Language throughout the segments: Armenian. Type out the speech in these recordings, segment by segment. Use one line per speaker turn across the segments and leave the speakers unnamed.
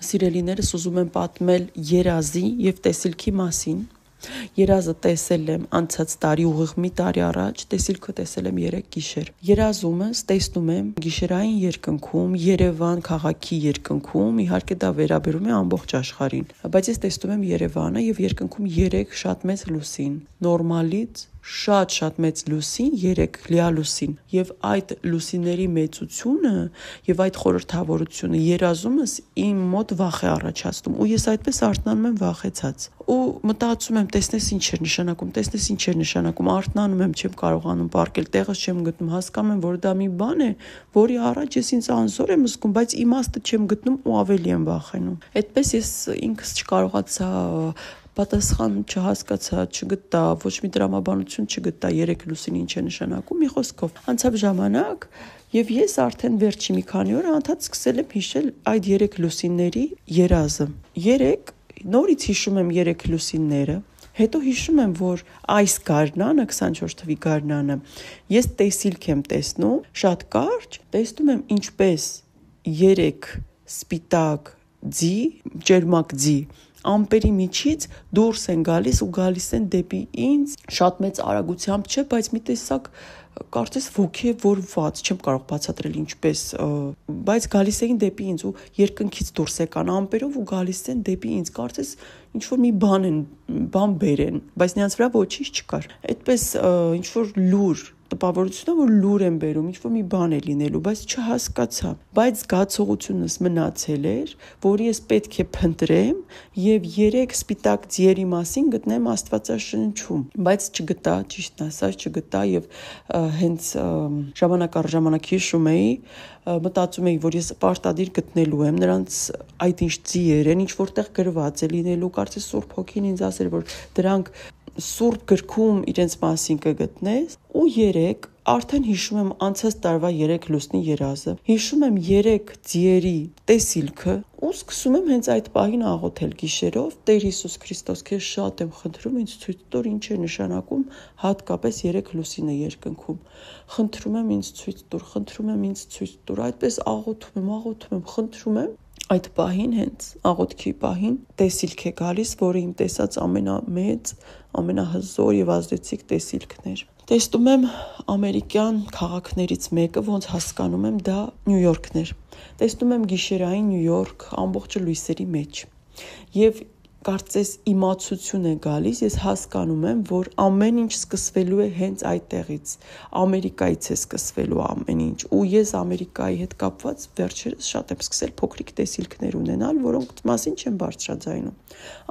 Սիրելիներս ուզում եմ պատմել երազի և տեսիլքի մասին։ Երազը տեսել եմ անցած տարի ուղիղ մի տարի առաջ, տեսիլքը տեսել եմ 3 գիշեր։ Երազումս տեսնում եմ գիշերային երկնքում, Երևան քաղաքի երկնքում, իհարկե դա վերաբերում է ամբողջ աշխարհին, բայց ես տեսնում եմ Երևանը եւ երկնքում 3 շատ մեծ լուսին, նորմալից շատ մեծ լուսին, 3 լիալուսին, եւ այդ լուսիների մեծությունը եւ այդ խորհրդավորությունը երազումս իմ մոտ վախ է առաջացնում, ու ես այդպես արթնանում եմ վախեցած, ու մտածում եմ, տեսնես ինչ է նշանակում, արթնանում եմ, չեմ կարողանում պառկել, տեղս չեմ գտնում, հասկանում եմ, որ դա մի բան է, որի առաջ ես ինձ անզոր եմ զգում, բայց իմաստը չեմ գտնում ու ավելի եմ վախենում։ Այդպես ես ինքս չկարողացա պատասխան չհասկացա, չգտա, ոչ մի տրամաբանություն չգտա 3 լուսին ինչ է նշանակում, մի խոսքով անցավ ժամանակ եւ ես արդեն վերջի մի քանի օր անդադ սկսել եմ հիշել այդ 3 լուսինների երազը։ 3 նորից հիշում եմ 3 լուսինները, հետո հիշում եմ, որ այս գարնանը 24 թվականի գարնանը ես տեսիլք եմ տեսնում, շատ կարճ, տեսնում եմ ինչպես 3 սպիտակ ձի, ջերմակ ձի ամպերի միջից դուրս են գալիս ու գալիս են դեպի ինձ, շատ մեծ արագությամբ չէ, բայց մի տեսակ կարծես ոգևորված, չեմ կարող բացատրել ինչպես, բայց գալիս էին դեպի ինձ ու երկնքից դուրս եկան ամպերով ու գալիս են դեպի ինձ, կարծես ինչ-որ մի բան բերեն, բայց նրանց վրա ոչինչ չկար։ Այդպես ինչ-որ լուր տպավորությունն է, որ լուր են բերում, ինչ-որ մի բան է լինելու, բայց չհասկացա, բայց զգացողությունս մնացել էր, որի ես պետք է փնտրեմ եւ 3 սպիտակ ձիերի մասին գտնեմ Աստվածաշնչում, բայց չգտա, ճիշտն ասած չգտա եւ հենց ժամանակ առ ժամանակ հիշում էի, մտածում էի, որ ես պարտադիր գտնելու եմ նրանց այդ ինչ ձիեր են, ինչ որտեղ գրված է լինելու, կարծես Սուրբ Հոգին ինձ ասել, որ դրանք Սուրբ գրքում իրենց մասին կգտնես, ու 3 արդեն հիշում եմ անցած տարվա 3 լուսնի երազը, հիշում եմ 3 ձիերի տեսիլքը ու սկսում եմ հենց այդ պահին աղոթել գիշերով, Տեր Հիսուս Քրիստոս, քեզ շատ եմ խնդրում, ինձ ցույց տուր ինչ է նշանակում հատկապես 3 լուսինը երկնքում, խնդրում եմ ինձ ցույց տուր, այդպես աղոթում եմ, խնդրում եմ։ Այդ պահին հենց աղոթքի պահին տեսիլք է գալիս, որը իմ տեսած ամենամեծ, ամենահզոր եւ ազդեցիկ տեսիլքն էր։ Տեսնում եմ ամերիկյան քաղաքներից մեկը, ոնց հասկանում եմ, դա Նյու Յորքն էր։ Տեսնում եմ գիշերային Նյու Յորք ամբողջը լույսերի մեջ։ Եվ կարծես իմացություն է գալիս, ես հասկանում եմ, որ ամեն ինչ սկսվելու է հենց այդտեղից, Ամերիկայից է սկսվելու ամեն ինչ, ու ես Ամերիկայի հետ կապված վերջերս շատ եմ սկսել փոքրիկ տեսիլքներ ունենալ, որոնք մասին չեմ բարձրաձայնում։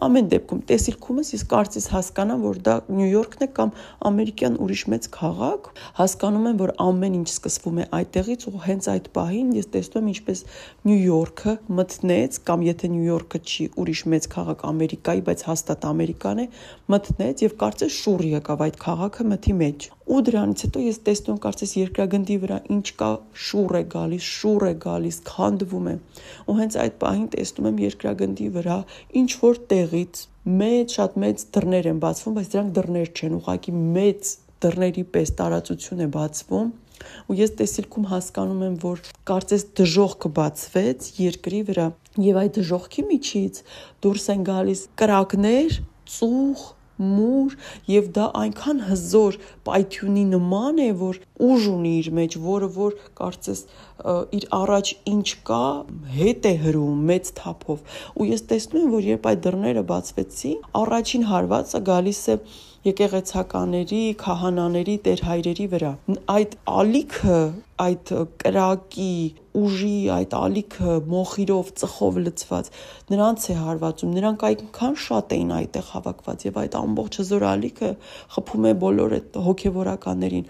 Ամեն դեպքում տեսիլքումս ես կարծես հասկանամ, որ դա Նյու Յորքն է կամ ամերիկյան ուրիշ մեծ քաղաք, հասկանում եմ, որ ամեն ինչ սկսվում է այդտեղից, ու հենց այդ պահին ես տեսնում եմ ինչպես Նյու Յորքը մտնեց, կամ եթե Նյու Յորքը չի ուրիշ մեծ քաղաք Ամերիկայի, բայց հաստատ Ամերիկան է, մտնեց եւ կարծես շուռ եկավ այդ քաղաքը մթի մեջ։ Ու դրանից հետո ես տեսնում կարծես երկրագնդի վրա ինչ կա, շուռ է գալիս, քանդվում է։ Ու հենց այդ պահին տեսնում եմ երկրագնդի վրա ինչ որ տեղից շատ մեծ դռներ են բացվում, բայց դրանք դռներ չեն, ուղղակի մեծ դռների պես տարածություն է բացվում։ Ու ես տեսիլքում հասկանում եմ, որ կարծես դժոխքը բացվեց երկրի վրա եւ այդ դժոխքի միջից դուրս են գալիս կրակներ, ծուխ, մուր, եւ դա այնքան հզոր պայթյունի նման է, որ ուժ ունի իր մեջ, որը որ կարծես իր առաջ ինչ կա, հետ է հրում մեծ թափով։ Ու ես տեսնում եմ, որ երբ այդ դռները բացվեցին, առաջին հարվածը գալիս է եկեղեցականների, քահանաների, տերհայրերի վրա։ Այդ ալիքը, այդ կրակի ուժի, այդ ալիքը մոխիրով, ծխով լցված, նրանց է հարվածում, նրանք այնքան շատ էին այդտեղ հավաքված եւ այդ ամբողջ հզոր ալիքը խփում է բոլոր այդ հոգեվորականներին։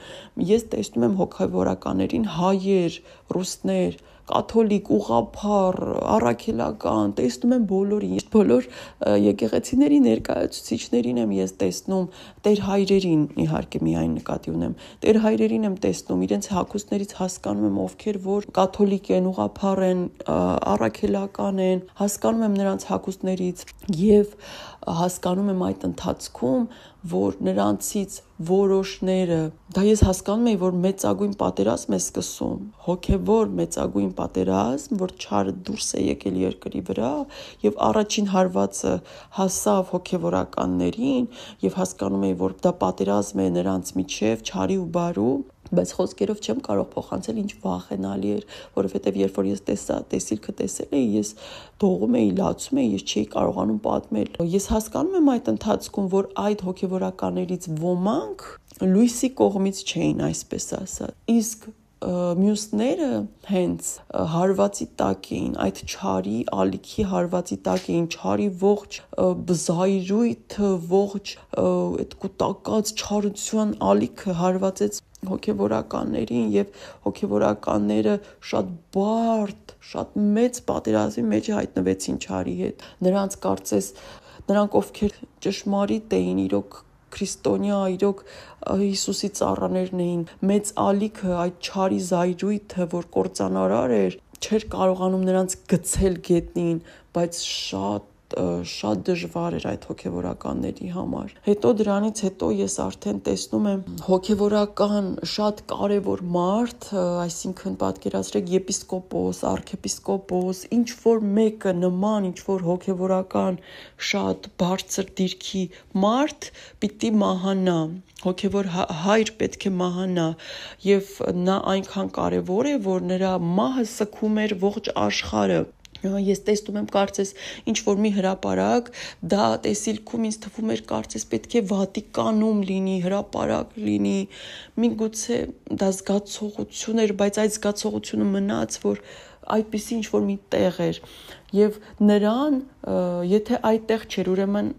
Ես տեսնում եմ հոգեվորականներին, հայեր, ռուսներ, կաթոլիկ, ուղղափառ, առաքելական, տեսնում եմ բոլորին, բոլոր եկեղեցիների ներկայացուցիչներին եմ ես տեսնում, տերհայրերին իհարկե միայն նկատի ունեմ, տերհայրերին եմ տեսնում, իրենց հագուստներից հասկանում եմ ովքեր որ կաթոլիկ են, ուղղափառ են, առաքելական են, հասկանում եմ նրանց հագուստներից եւ հասկանում եմ այդ ընթացքում, որ նրանցից որոշները, դա ես հասկանում եմ, որ մեծագույն պատերազմ է սկսում, հոգևոր մեծագույն պատերազմ, որ չարը դուրս է եկել երկրի վրա եւ առաջին հարվածը հասավ հոգևորականներին եւ հասկանում եմ, որ դա պատերազմ է նրանց միջև չարի ու բարու, բայց խոսքերով չեմ կարող փոխանցել ինչ վախենալի էր, որովհետև երբ որ ես տեսիլքը տեսել էի, ես դողում էի, լացում էի, ես չէի կարողանում պատմել։ Ես հասկանում եմ այդ ընթացքում, որ այդ հոգևորականներից ոմանք լույսի կողմից չէին, այսպես ասած։ Իսկ մյուսները հենց հարվածի տակ էին, այդ չարի ալիքի հարվածի տակ էին, չարի ողջ բզայրույթը, ողջ այդ կուտակած չարության ալիքը հարվածեց հոգևորականներին եւ հոգևորականները շատ բարդ, շատ մեծ պատերազմի մեջ հայտնվեցին չարի հետ։ Նրանք ովքեր ճշմարիտ էին, իրոք քրիստոնյա, իրոք Հիսուսի ծառաներն էին, մեծ ալիքը, այդ չարի զայրույթը, որ կործանարար էր, չէր կարողանում նրանց գցել գետնին, բայց շատ դժվար էր այդ հոգևորականների համար։ Հետո դրանից հետո ես արդեն տեսնում եմ հոգևորական շատ կարևոր մարդ, այսինքն պատկերացրեք եպիսկոպոս, arczepiskopos, ինչ որ մեկը նման, ինչ որ հոգևորական շատ բարձր դիրքի մարդ պիտի մահանա, հոգևոր հայր պետք է մահանա եւ նա այնքան կարևոր է, որ նրա մահը սգում էր ողջ աշխարհը։ Ես տեսնում եմ կարծես ինչ որ մի հրապարակ, դա տեսիլքում ինձ թվում էր կարծես պետք է Վատիկանում լինի, հրապարակ լինի, միգուցե դա զգացողություն էր, բայց այդ զգացողությունը մնաց, որ այդպիսի ինչ որ մի տեղ էր եւ նրան, եթե այդտեղ չէր, ուրեմն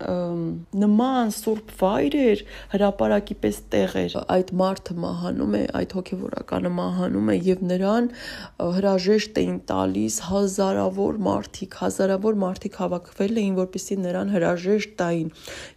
նման սուրբ վայր էր, հրապարակի պես տեղ էր, այդ մարդը մահանում է, այդ հոգևորականը մահանում է եւ նրան հրաժեշտ էին տալիս հազարավոր մարդիկ հավաքվել էին, որպեսզի նրան հրաժեշտ տային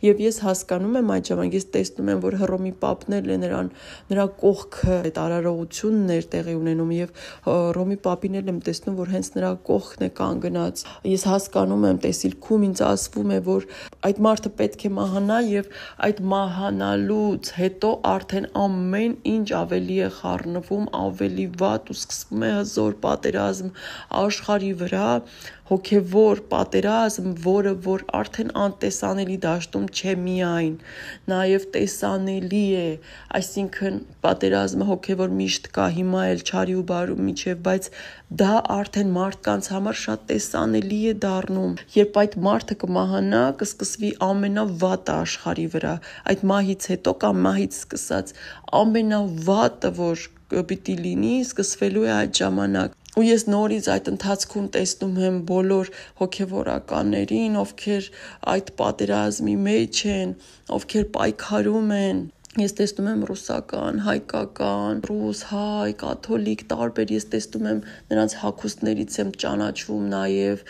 եւ ես հասկանում եմ այդ ժամանակ, ես տեսնում եմ, որ Հռոմի պապներն են նրա կողքը այդ արարողությունն էր տեղի ունենում եւ Հռոմի պապիներն եմ տեսնում, որ հենց նրա կողքն է կանգնած։ Ես հասկանում եմ, տեսիլքում ինձ ասվում է, որ այդ մարդը պետք է մահանա եւ այդ մահանալուց հետո արդեն ամեն ինչ ավելի է խառնվում, ավելի վատ ու սկսվում է հզոր պատերազմ աշխարհի վրա, հոգևոր պատերազմ, որը որ արդեն անտեսանելի դաշտում չէ միայն, նաև տեսանելի է, այսինքն պատերազմը հոգևոր միշտ կա, հիմա էլ չարի ու բարու միջև, բայց դա արդեն մարդկանց համար շատ տեսանելի է դառնում, երբ այդ մարդը կմահանա, կսկսվի ամենավատը աշխարհի վրա, այդ մահից հետո կամ մահից սկսած ամենավատը, որ պիտի լինի, սկսվելու է այդ ժամանակ։ Ու ես նորից այդ ընթացքում տեսնում եմ բոլոր հոգևորականներին, ովքեր այդ պատերազմի մեջ են, ովքեր պայքարում են։ Ես տեսնում եմ ռուսական, հայկական, ռուս, հայ, կաթոլիկ, տարբեր, ես տեսնում եմ նրանց հագուստներից եմ ճանաչում նաև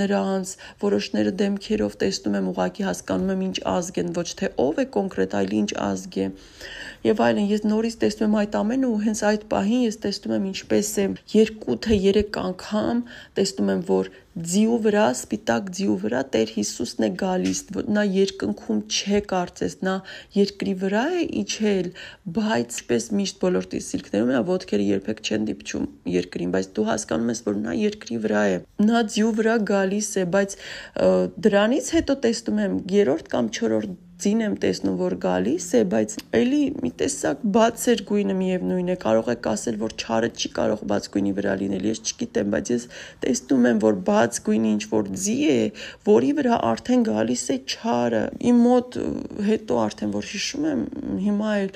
նրանց, որոշները դեմքերով տեսնում եմ, ուղղակի հասկանում եմ ինչ ազգ են, ոչ թե ով է կոնկրետ, այլ ինչ ազգ է։ Եվ այլն, ես նորից տեսնում եմ այդ ամենը ու հենց այդ պահին ես տեսնում եմ ինչպես է 2 թե 3 անգամ տեսնում եմ, որ ձիու վրա, սպիտակ ձիու վրա Տեր Հիսուսն է գալիս, նա երկնքում չէ կարծես, նա երկրի վրա է իջել, բայց պես միշտ բոլոր տեսիլքներում է, ոտքերը երբեք չեն դիպչում երկրին, բայց դու հասկանում ես, որ նա երկրի վրա է, նա ձիու վրա գալիս է, բայց դրանից հետո տեսնում եմ 3-րդ կամ 4-րդ ձին եմ տեսնում, որ գալիս է, բայց էլի մի տեսակ բացեր գույնը միևնույն է, կարող եք ասել, որ չարը չի կարող բաց գույնի վրա լինել, ես չգիտեմ, բայց ես տեսնում եմ, որ բաց գույնի ինչ որ ձի է, որի վրա արդեն գալիս է չարը։ Իմ մոտ հետո արդեն որ հիշում եմ, հիմա էլ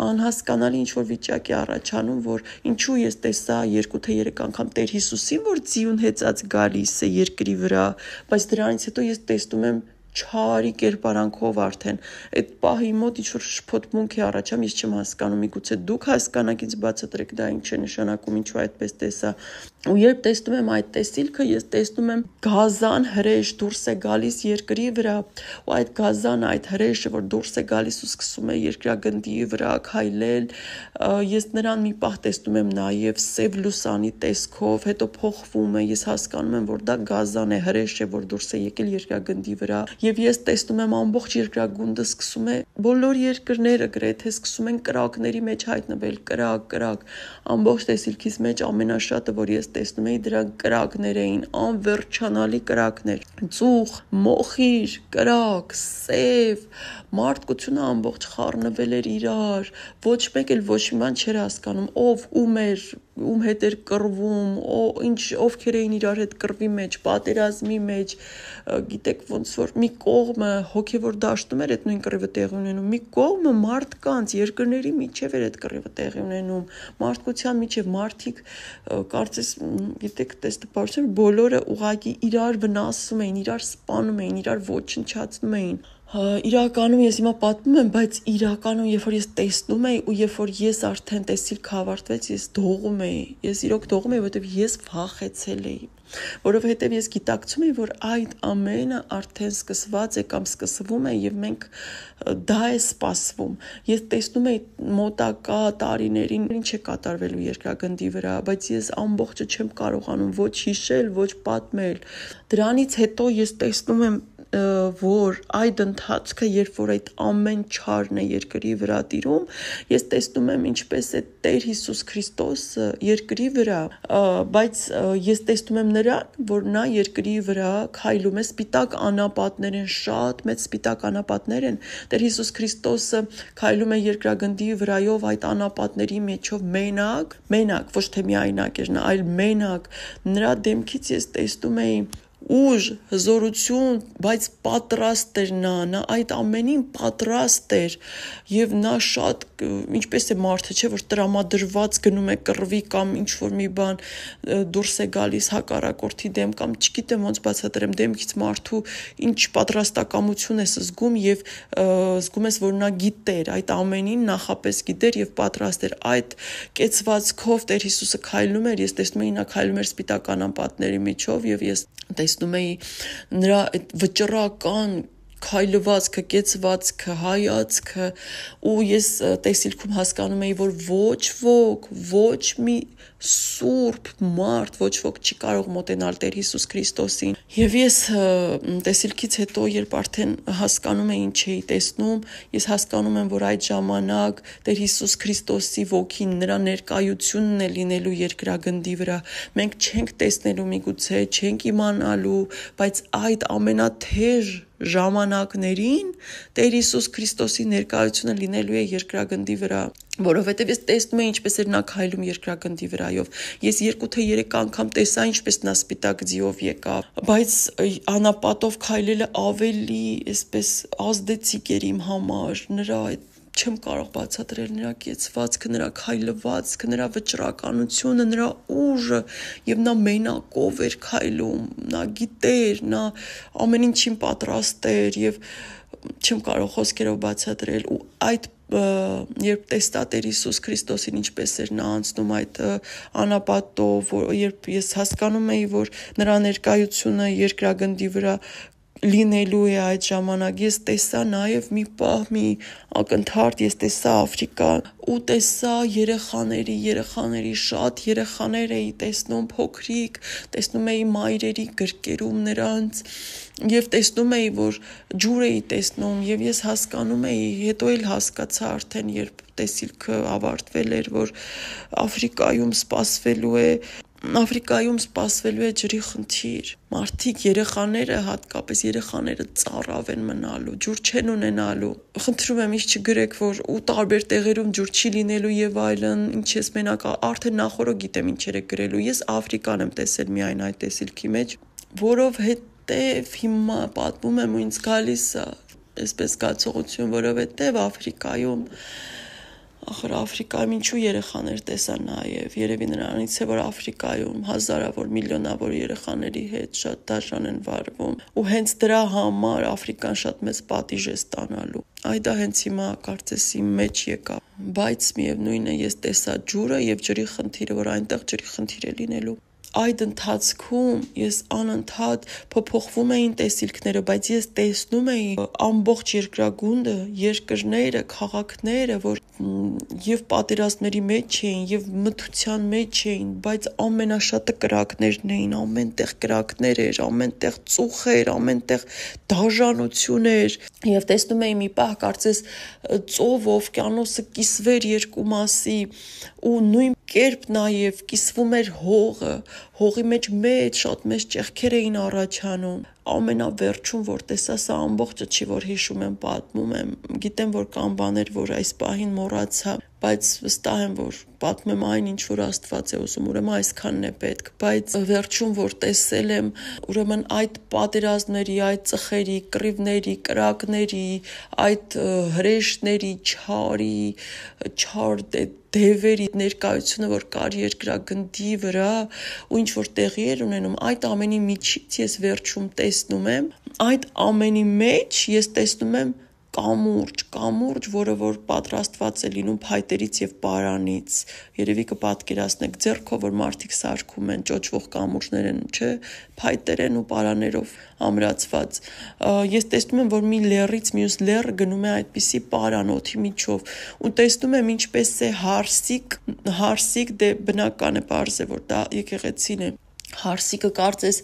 անհասկանալի ինչ որ վիճակ է առաջանում, որ ինչու ես տեսա 2 թե 3 անգամ Տեր Հիսուսին, որ ձիուն հեծած գալիս է երկրի վրա, բայց դրանից հետո ես տեսնում եմ չարի կերպարանքով արդեն այդ պահի մոտ ինչ-որ շփոթմունք է առաջանում, ես չեմ հասկանում, միգուցե դուք հասկանաք, ինձ բացատրեք դա ինչ է նշանակում, ինչու այդպես տեսա։ Ու երբ տեսնում եմ այդ տեսիլքը, ես տեսնում եմ գազան հրեշ դուրս է գալիս երկրի վրա, ու այդ գազան, այդ հրեշը, որ դուրս է գալիս ու սկսում է երկրագնդի վրա քայլել, ես նրան մի պահ տեսնում եմ նաև սև լուսանի տեսքով, հետո փոխվում է, ես հասկանում եմ, որ դա գազան է, հրեշ է, որ դուրս է եկել երկրագնդի վրա, եւ ես տեսնում եմ ամբողջ երկրագունդը սկսում է, բոլոր երկրները գրեթե սկսում են կրակների մեջ հայտնվել, կրակ, ամբողջ տեսիլքից մեջ ամենաշատը, որ ես տեսնում էի, դրանք կրակներ էին, անվերջանալի կրակներ, ծուխ, մոխիր, կրակ, սև, մարդկությունը ամբողջ խառնվել էր իրար, ոչ մեկ էլ ոչ մի բան չէր հասկանում, ով ում հետ էր կռվում, ովքեր էին իրար հետ կռվի մեջ, պատերազմի մեջ, գիտեք ոնց որ մի կողմը հոգևոր դաշտում էր այդ նույն կռիվը տեղի ունենում, մի կողմը մարդկանց, երկրների միջև էր այդ կռիվը տեղի ունենում, մարդկության միջև մարդիկ կարծես գիտեք տեստպարություն բոլորը ուղղակի իրար վնասում էին, իրար սպանում էին, իրար ոչնչացնում էին։ Իրականում ես հիմա պատմում եմ, բայց իրականում երբ որ ես տեսնում էի ու երբ որ ես արդեն տեսիլքը ավարտվեց, ես դողում էի, ես իրոք դողում էի, որովհետև ես վախեցել էի, որովհետև ես գիտակցում էի, որ այդ ամենը արդեն սկսված է կամ սկսվում է եւ մենք դա է սպասվում։ Ես տեսնում էի մոտակա տարիներին ինչ է կատարվելու երկրագնդի վրա, բայց ես ամբողջը չեմ կարողանում ոչ հիշել, ոչ պատմել։ Դրանից հետո ես տեսնում եմ որ այդ ընթացքը, երբ որ այդ ամեն չարն է երկրի վրա տիրում, ես տեսնում եմ ինչպես է Տեր Հիսուս Քրիստոսը երկրի վրա, բայց ես տեսնում եմ նրան, որ նա երկրի վրա քայլում է, սպիտակ անապատներ են, շատ մեծ սպիտակ անապատներ են, Տեր Հիսուս Քրիստոսը քայլում է երկրագնդի վրայով այդ անապատների միջով մենակ, ոչ թե միայնակ էր նա, այլ մենակ, նրա դեմքից ես տեսնում էի ուժ, հզորություն, բայց պատրաստ էր նա այդ ամենին պատրաստ էր եւ նա շատ ինչպես է մարդը չէ որ տրամադրված գնում է կռվի կամ ինչ որ մի բան դուրս է գալիս հակառակորդի դեմ կամ չգիտեմ ոնց բացատրեմ դեմքից մարդու ինչ պատրաստակամություն ես զգում եւ զգում ես որ նա գիտեր այդ ամենին նախապես գիտեր եւ պատրաստ էր այդ կեցվածքով Տեր Հիսուսը քայլում էր ես տեսնում էի նա քայլում էր սպիտակ անապատների միջով եւ ես տեսնում էի նրա այդ վճռական քայլվածքը, կեցվածքը, հայացքը ու ես տեսիլքում հասկանում էի, որ ոչ ոք, ոչ մի սուրբ մարդ, ոչ ոք չի կարող մոտենալ Տեր Հիսուս Քրիստոսին։ Եվ ես տեսիլքից հետո, երբ արդեն հասկանում էի ինչ էի տեսնում, ես հասկանում եմ, որ այդ ժամանակ Տեր Հիսուս Քրիստոսի ոգին, նրա ներկայությունն է լինելու երկրագնդի վրա։ Մենք չենք տեսնելու միգուցե, չենք իմանալու, բայց այդ ամենաթեժ ժամանակներին Տեր Հիսուս Քրիստոսի ներկայությունը լինելու է երկրագնդի վրա, որովհետև ես տեսնում եմ ինչպես էր նա քայլում երկրագնդի վրայով։ Ես 2 թե 3 անգամ տեսա ինչպես նա սպիտակ ձիով եկավ, բայց անապատով քայլելը ավելի այսպես ազդեցիկ էր իմ համար, նրա այդ չեմ կարող բացատրել նրա կեցվածքը, նրա քայլվածքը, նրա վճռականությունը, նրա ուժը եւ նա մենակով էր քայլում, նա գիտեր, նա ամեն ինչին պատրաստ էր եւ չեմ կարող խոսքերով բացատրել ու այդ երբ տեսա Տեր Հիսուս Քրիստոսին ինչպես էր նա անցնում այդ անապատով, երբ ես հասկանում էի, որ նրա ներկայությունը երկրագնդի վրա լինելու է այդ ժամանակ, ես տեսա նաև մի պահ մի ակնթարթ, ես տեսա Աֆրիկա ու տեսա երեխաների շատ երեխաներ էի տեսնում փոքրիկ, տեսնում էի մայրերի գրկերում նրանց եւ տեսնում էի, որ ջուր էի տեսնում եւ ես հասկանում էի, հետո էլ հասկացա արդեն, երբ տեսիլքը ավարտվել էր, որ Աֆրիկայում սպասվելու է ջրի խնդիր։ Մարդիկ, երեխաները, հատկապես երեխաները ծառավ են մնալու, ջուր չեն ունենալու։ Խնդրում եմ, ինձ չգրեք, որ ու տարբեր տեղերում ջուր չի լինելու եւ այլն, ինչ ես մենակ արդեն նախորդ գիտեմ ինչեր է գրելու։ Ես Աֆրիկան եմ տեսել միայն այդ տեսիլքի մեջ, որովհետեւ հիմա պատմում եմ ու ինձ գալիս է այսպես զգացողություն, որովհետեւ Աֆրիկայում ախր Աֆրիկայում ինչու երեխաներ տեսա նաև, երևի նրանից է, որ Աֆրիկայում հազարավոր, միլիոնավոր երեխաների հետ շատ դաժան են վարվում, ու հենց դրա համար Աֆրիկան շատ մեծ պատիժ է ստանալու։ Այ դա հենց հիմա կարծես իմ մեջ եկավ, բայց միևնույն է, ես տեսա ջուրը եւ ջրի խնդիրը, որ այնտեղ ջրի խնդիր է լինելու։ Այդ ընթացքում ես անընդհատ փոփոխվում էին տեսիլքները, բայց ես տեսնում էի ամբողջ երկրագունդը, երկրները, քաղաքները, որ եւ պատերազմների մեջ էին, եւ մթության մեջ էին, բայց ամենաշատը կրակներն էին, ամենտեղ կրակներ էր, ամենտեղ ծուխեր, ամենտեղ դաժանություն էր, եւ տեսնում էի մի պահ կարծես ծով օվկիանոսը կիսվեր երկու մասի, ու նույն կերպ նաև կիսվում էր հողի մեջ շատ մեծ ճեղքեր էին առաջանում։ Ամենավերջում, որ տեսա, սա ամբողջը չի, որ հիշում եմ, պատմում եմ, գիտեմ, որ կան բաներ, որ այս պահին մոռացա, բայց վստահ եմ, որ պատմեմ այն, ինչ որ Աստված է ուզում, ուրեմն այսքանն է պետք, բայց վերջում, որ տեսել եմ, ուրեմն այդ պատերազմների, այդ ծխերի, կռիվների, կրակների, այդ հրեշների, չար դևերի ներկայությունը, որ կար երկրագնդի վրա, ու ինչ որ տեղի էր ունենում, այդ ամենի միջից ես վերջում տեսնում եմ, այդ ամենի մեջ ես տեսնում եմ կամուրջ, որը որ պատրաստված է լինում փայտերից եւ պարանից, երևի կպատկերացնեք ձեռքով, որ մարդիկ սարքում են, ճոճվող կամուրջներ են, չէ, փայտեր են ու պարաներով ամրացված, ես տեսնում եմ, որ մի լեռից մյուս լեռը գնում է այդպիսի պարան օդի միջով, ու տեսնում եմ ինչպես է հարսիկ, դե բնական է, պարզ է, որ դա եկեղեցին է, հարսիկը կարծես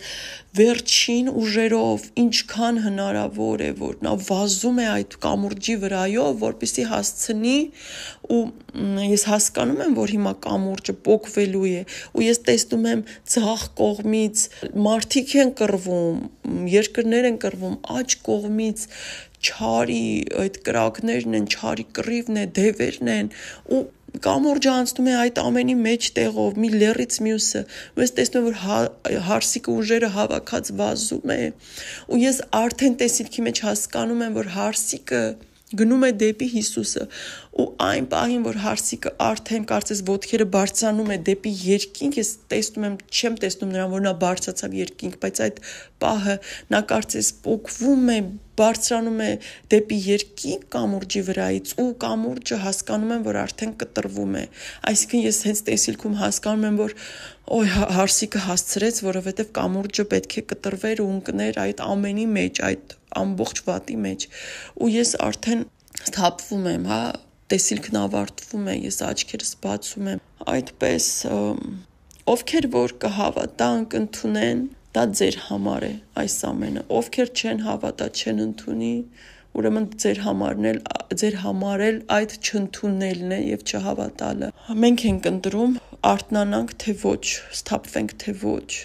վերջին ուժերով ինչքան հնարավոր է, որ նա վազում է այդ կամուրջի վրայով, որպեսզի հասցնի, ու ես հասկանում եմ, որ հիմա կամուրջը պոկվելու է, ու ես տեսնում եմ ձախ կողմից մարդիկ են կռվում, երկրներ են կռվում, աջ կողմից չարի այդ կրակներն են, չարի կռիվն է, դևերն են, ու կամուրջը անցնում է այդ ամենի մեջ տեղով, մի լեռից մյուսը, ու ես տեսնում եմ, որ հարսիկը ուժերը հավաքած վազում է, ու ես արդեն տեսիլքի մեջ հասկանում եմ, որ հարսիկը գնում է դեպի Հիսուսը, ու այն պահին, որ հարսիկը արդեն կարծես ոտքերը բարձրանում է դեպի երկինք, ես տեսնում եմ, չեմ տեսնում նրան, որ նա բարձրացավ երկինք, բայց այդ պահը նա կարծես պոկվում է, բարձրանում է դեպի երկինք կամուրջի վրայից, ու կամուրջը հասկանում եմ, որ արդեն կտրվում է, այսինքն ես հենց տեսիլքում հասկանում եմ, որ հարսիկը հասցրեց, որովհետև կամուրջը պետք է կտրվեր ու ընկներ այդ ամենի մեջ, այդ ամբողջ վատի մեջ, ու ես արդեն սթափվում եմ, տեսիլքն ավարտվում է, ես աչքերս բացում եմ, այդպես ովքեր որ կհավատան, կընդունեն, դա ձեր համար է այս ամենը, ովքեր չեն հավատա, չեն ընդունի, ուրեմն ձեր համար էլ այդ չընդունելն է եւ չհավատալը։ Մենք ենք ընտրում, արթնանանք թե ոչ, սթափվենք թե ոչ։